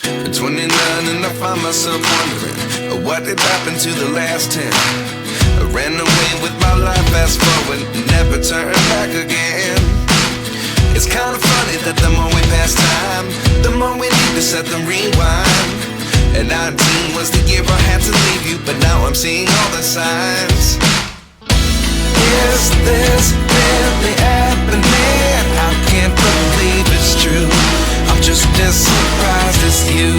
At 29 and I find myself wondering what did happen to the last 10. I ran away with my life, fast forward, never turn back again. It's kinda funny that the more we pass time, the more we need to set them rewind. And 19 was the year I had to leave you, but now I'm seeing all the signs. Is this really happening? I can't believe it's true. I'm just as surprised as you.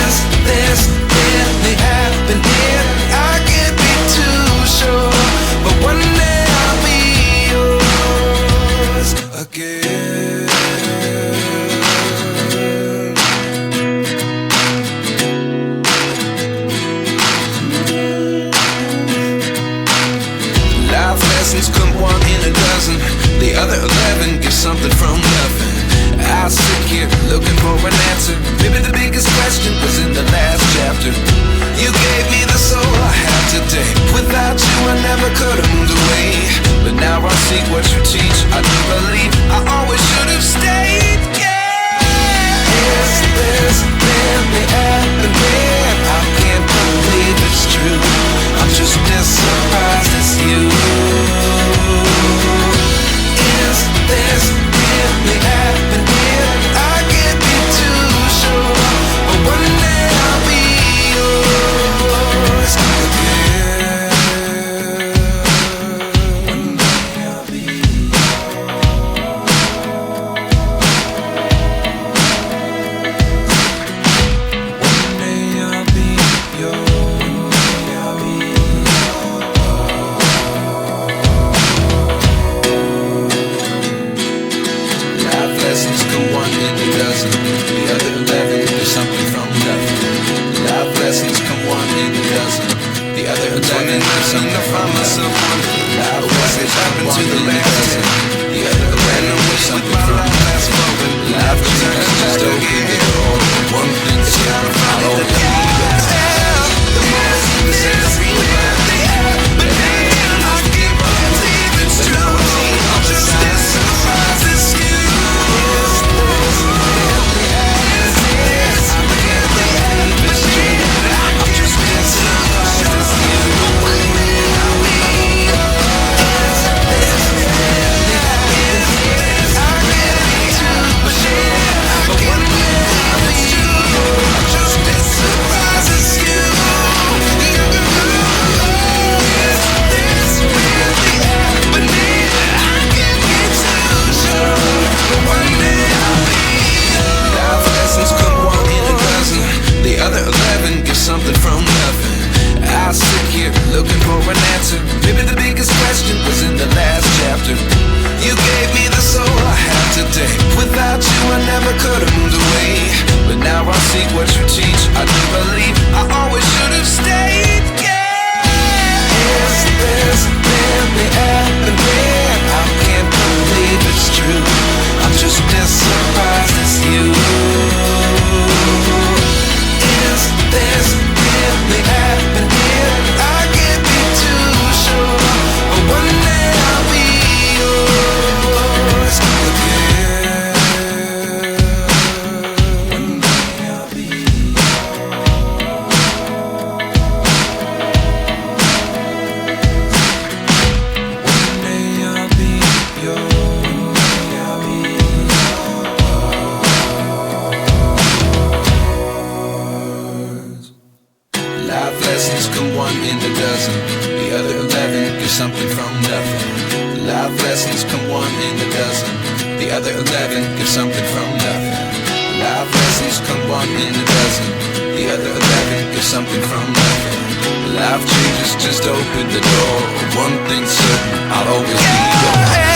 Is this really happening? I can't be too sure, but one day I'll be yours again. Life lessons come one in a dozen. The other 11 get something from nothing. I sit here looking for an answer. Maybe the biggest question was in the last chapter. You gave me the soul I have today. Without you I never could have moved away. But now I see what you teach. I do believe I always should have stayed. Yeah. Is this really happening? I can't believe it's true. I'm just as surprised as you. Is this really happening? I can't be too sure, but one day I'll be yours again. One day I'll be yours. One day I'll be yours. I'll be life lessons come one in a dozen. The other 11 do something from nothing. Life lessons come one in a dozen. The other 11 do something I find myself wondering what has happened to the last 10. The other 11 do something from nothing. Life turns just open the door. One thing's certain, I'll always be yours. The most the sense of rewind. But then I can't believe it's true. I'm just as surprised as you. Something from nothing. I sit here looking for an answer. Maybe the biggest question was in the last chapter. You gave me the soul I have today. Without you I never could have moved away. But now I see what you teach. I do believe I always should have stayed. Yeah. Is this really happening? I can't believe it's true. I'm just as surprised as you. Is this really happening? I can't be too sure, but one day I'll be yours again. One day I'll be yours. One day I'll be yours. I'll be yours. Life lessons come one in a dozen. The other 11 get something from nothing. Life lessons come one in a dozen. The other 11 get something from nothing. Life lessons come one in a dozen. The other 11 get something from nothing. Life changes just open the door. One thing's certain, I'll always be yours.